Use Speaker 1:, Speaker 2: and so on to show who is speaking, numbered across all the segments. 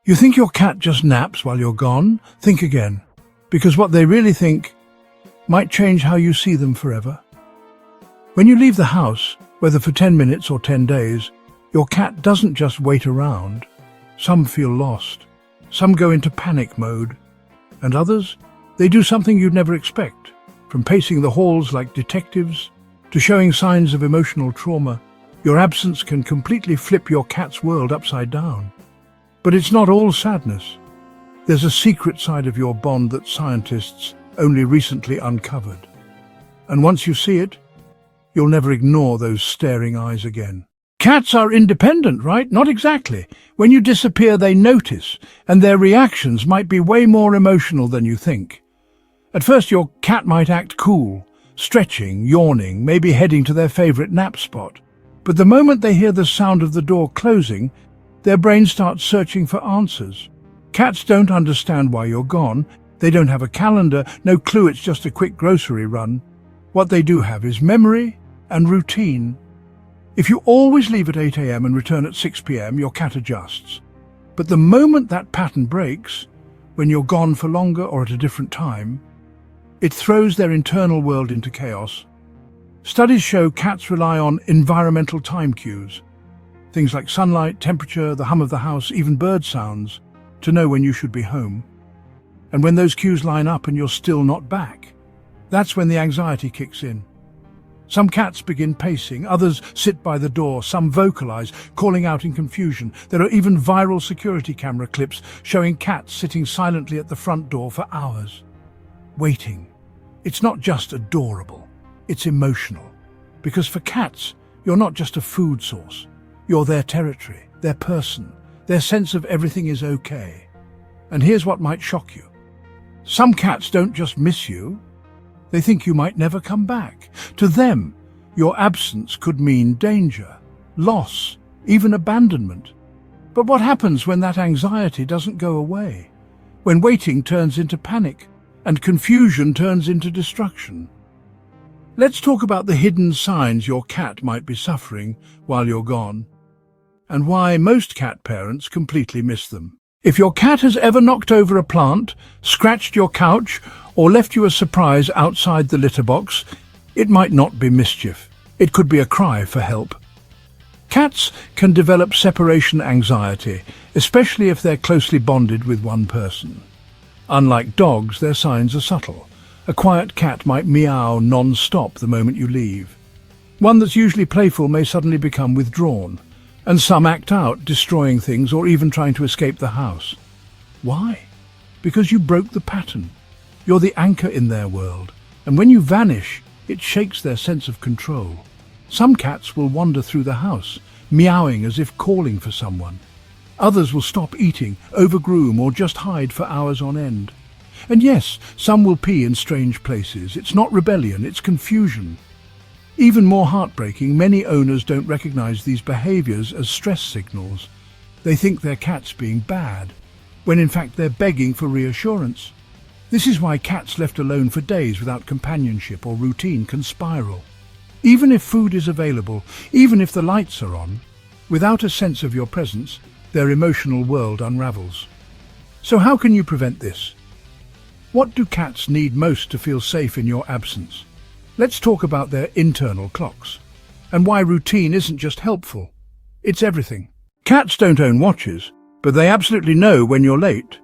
Speaker 1: You think your cat just naps while you're gone? Think again, because what they really think might change how you see them forever. When you leave the house, whether for 10 minutes or 10 days, your cat doesn't just wait around. Some feel lost. Some go into panic mode. And others, they do something you'd never expect. From pacing the halls like detectives to showing signs of emotional trauma, your absence can completely flip your cat's world upside down. But it's not all sadness. There's a secret side of your bond that scientists only recently uncovered. And once you see it, you'll never ignore those staring eyes again. Cats are independent, right? Not exactly. When you disappear, they notice, and their reactions might be way more emotional than you think. At first, your cat might act cool, stretching, yawning, maybe heading to their favorite nap spot. But the moment they hear the sound of the door closing, their brain starts searching for answers. Cats don't understand why you're gone. They don't have a calendar, no clue it's just a quick grocery run. What they do have is memory and routine. If you always leave at 8 a.m. and return at 6 p.m., your cat adjusts. But the moment that pattern breaks, when you're gone for longer or at a different time, it throws their internal world into chaos. Studies show cats rely on environmental time cues, things like sunlight, temperature, the hum of the house, even bird sounds, to know when you should be home. And when those cues line up and you're still not back, that's when the anxiety kicks in. Some cats begin pacing, others sit by the door, some vocalize, calling out in confusion. There are even viral security camera clips showing cats sitting silently at the front door for hours, waiting. It's not just adorable, it's emotional. Because for cats, you're not just a food source. You're their territory, their person, their sense of everything is okay. And here's what might shock you. Some cats don't just miss you, they think you might never come back. To them, your absence could mean danger, loss, even abandonment. But what happens when that anxiety doesn't go away? When waiting turns into panic and confusion turns into destruction? Let's talk about the hidden signs your cat might be suffering while you're gone, and why most cat parents completely miss them. If your cat has ever knocked over a plant, scratched your couch, or left you a surprise outside the litter box, it might not be mischief. It could be a cry for help. Cats can develop separation anxiety, especially if they're closely bonded with one person. Unlike dogs, their signs are subtle. A quiet cat might meow non-stop the moment you leave. One that's usually playful may suddenly become withdrawn. And some act out, destroying things or even trying to escape the house. Why? Because you broke the pattern. You're the anchor in their world, and when you vanish, it shakes their sense of control. Some cats will wander through the house, meowing as if calling for someone. Others will stop eating, overgroom, or just hide for hours on end. And yes, some will pee in strange places. It's not rebellion, it's confusion. Even more heartbreaking, many owners don't recognize these behaviors as stress signals. They think their cat's being bad, when in fact they're begging for reassurance. This is why cats left alone for days without companionship or routine can spiral. Even if food is available, even if the lights are on, without a sense of your presence, their emotional world unravels. So how can you prevent this? What do cats need most to feel safe in your absence? Let's talk about their internal clocks, and why routine isn't just helpful, it's everything. Cats don't own watches, but they absolutely know when you're late.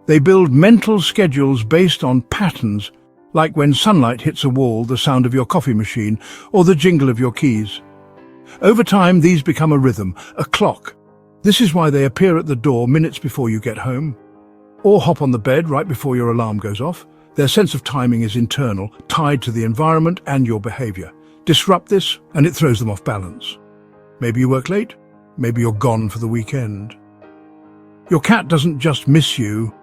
Speaker 1: They build mental schedules based on patterns, like when sunlight hits a wall, the sound of your coffee machine, or the jingle of your keys. Over time, these become a rhythm, a clock. This is why they appear at the door minutes before you get home, or hop on the bed right before your alarm goes off. Their sense of timing is internal, tied to the environment and your behavior. Disrupt this, and it throws them off balance. Maybe you work late, maybe you're gone for the weekend. Your cat doesn't just miss you,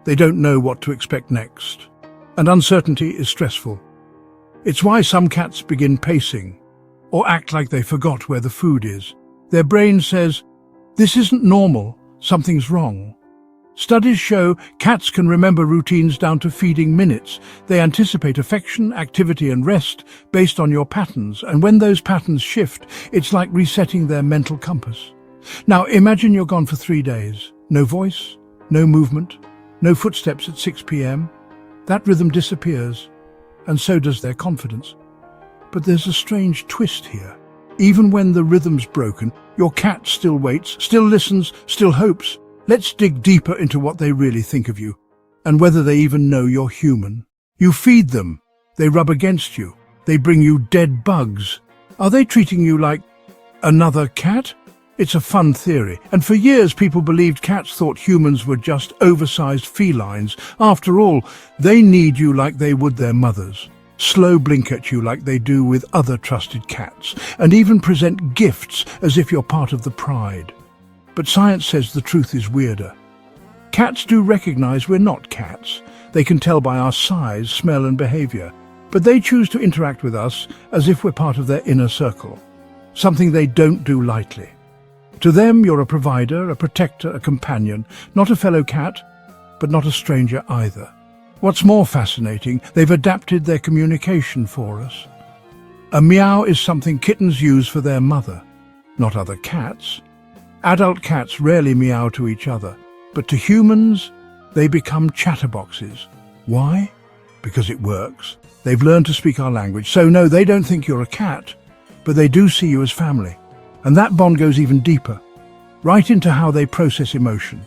Speaker 1: they don't know what to expect next. And uncertainty is stressful. It's why some cats begin pacing, or act like they forgot where the food is. Their brain says, "This isn't normal, something's wrong." Studies show cats can remember routines down to feeding minutes. They anticipate affection, activity and rest based on your patterns, and when those patterns shift, it's like resetting their mental compass. Now imagine you're gone for 3 days. No voice, no movement, no footsteps at 6 p.m. That rhythm disappears, and so does their confidence. But there's a strange twist here. Even when the rhythm's broken, your cat still waits, still listens, still hopes. Let's dig deeper into what they really think of you, and whether they even know you're human. You feed them, they rub against you, they bring you dead bugs. Are they treating you like another cat? It's a fun theory, and for years people believed cats thought humans were just oversized felines. After all, they need you like they would their mothers, slow blink at you like they do with other trusted cats, and even present gifts as if you're part of the pride. But science says the truth is weirder. Cats do recognize we're not cats. They can tell by our size, smell and behavior, but they choose to interact with us as if we're part of their inner circle, something they don't do lightly. To them, you're a provider, a protector, a companion, not a fellow cat, but not a stranger either. What's more fascinating, they've adapted their communication for us. A meow is something kittens use for their mother, not other cats. Adult cats rarely meow to each other, but to humans, they become chatterboxes. Why? Because it works. They've learned to speak our language, so no, they don't think you're a cat, but they do see you as family. And that bond goes even deeper, right into how they process emotion.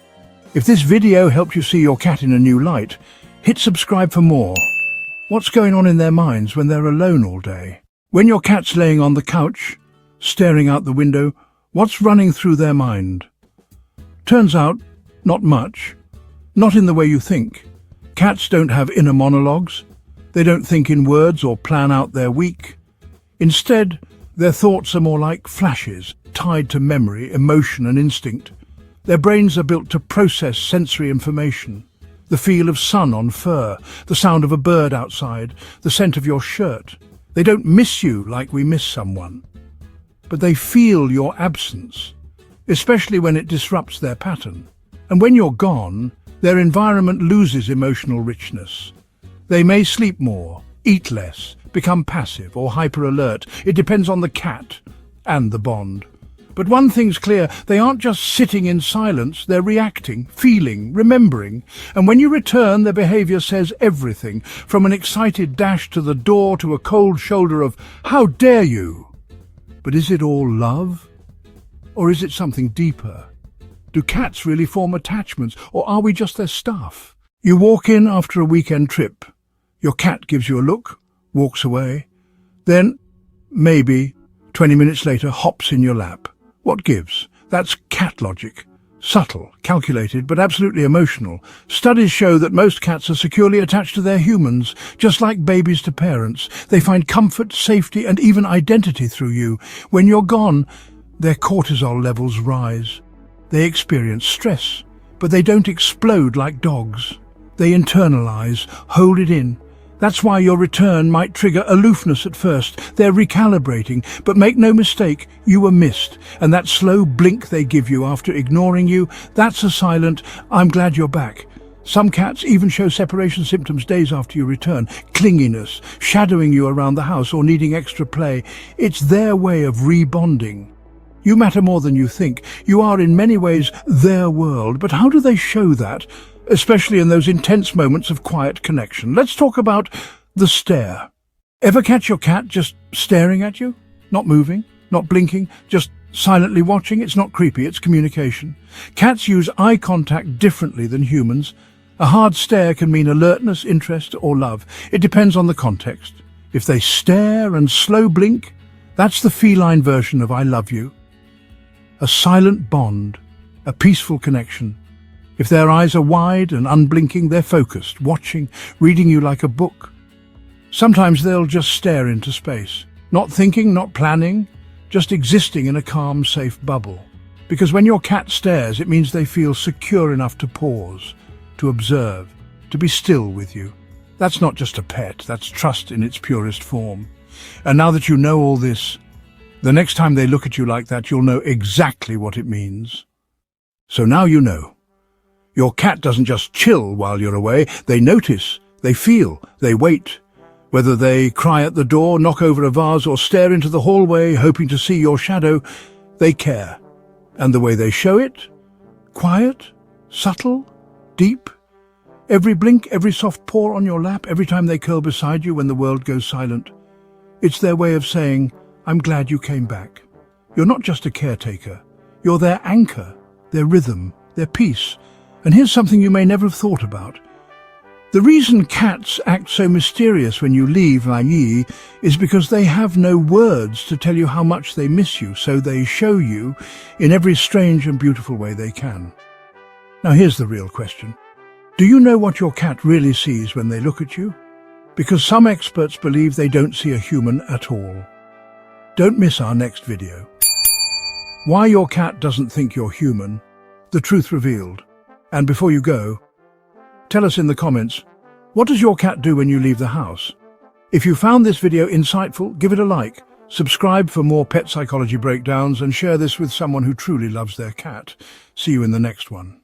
Speaker 1: If this video helped you see your cat in a new light, hit subscribe for more. What's going on in their minds when they're alone all day? When your cat's laying on the couch, staring out the window, what's running through their mind? Turns out, not much. Not in the way you think. Cats don't have inner monologues. They don't think in words or plan out their week. Instead, their thoughts are more like flashes, tied to memory, emotion and instinct. Their brains are built to process sensory information. The feel of sun on fur, the sound of a bird outside, the scent of your shirt. They don't miss you like we miss someone. But they feel your absence, especially when it disrupts their pattern. And when you're gone, their environment loses emotional richness. They may sleep more, eat less, become passive or hyper-alert. It depends on the cat and the bond. But one thing's clear, they aren't just sitting in silence, they're reacting, feeling, remembering. And when you return, their behavior says everything, from an excited dash to the door to a cold shoulder of, "How dare you?" But is it all love? Or is it something deeper? Do cats really form attachments, or are we just their stuff? You walk in after a weekend trip. Your cat gives you a look, walks away, then, maybe, 20 minutes later, hops in your lap. What gives? That's cat logic. Subtle, calculated, but absolutely emotional. Studies show that most cats are securely attached to their humans, just like babies to parents. They find comfort, safety, and even identity through you. When you're gone, their cortisol levels rise. They experience stress, but they don't explode like dogs. They internalize, hold it in. That's why your return might trigger aloofness at first. They're recalibrating, but make no mistake, you were missed. And that slow blink they give you after ignoring you, that's a silent, "I'm glad you're back." Some cats even show separation symptoms days after you return. Clinginess, shadowing you around the house or needing extra play. It's their way of rebonding. You matter more than you think. You are in many ways their world. But how do they show that? Especially in those intense moments of quiet connection. Let's talk about the stare. Ever catch your cat just staring at you? Not moving, not blinking, just silently watching? It's not creepy, it's communication. Cats use eye contact differently than humans. A hard stare can mean alertness, interest, or love. It depends on the context. If they stare and slow blink, that's the feline version of "I love you." A silent bond, a peaceful connection. If their eyes are wide and unblinking, they're focused, watching, reading you like a book. Sometimes they'll just stare into space, not thinking, not planning, just existing in a calm, safe bubble. Because when your cat stares, it means they feel secure enough to pause, to observe, to be still with you. That's not just a pet, that's trust in its purest form. And now that you know all this, the next time they look at you like that, you'll know exactly what it means. So now you know. Your cat doesn't just chill while you're away. They notice, they feel, they wait. Whether they cry at the door, knock over a vase, or stare into the hallway hoping to see your shadow, they care. And the way they show it? Quiet? Subtle? Deep. Every blink, every soft paw on your lap, every time they curl beside you when the world goes silent. It's their way of saying, I'm glad you came back. You're not just a caretaker. You're their anchor, their rhythm, their peace. And here's something you may never have thought about. The reason cats act so mysterious when you leave Feline is because they have no words to tell you how much they miss you, so they show you in every strange and beautiful way they can. Now here's the real question. Do you know what your cat really sees when they look at you? Because some experts believe they don't see a human at all. Don't miss our next video. Why your cat doesn't think you're human, the truth revealed. And before you go, tell us in the comments, what does your cat do when you leave the house? If you found this video insightful, give it a like, subscribe for more pet psychology breakdowns, and share this with someone who truly loves their cat. See you in the next one.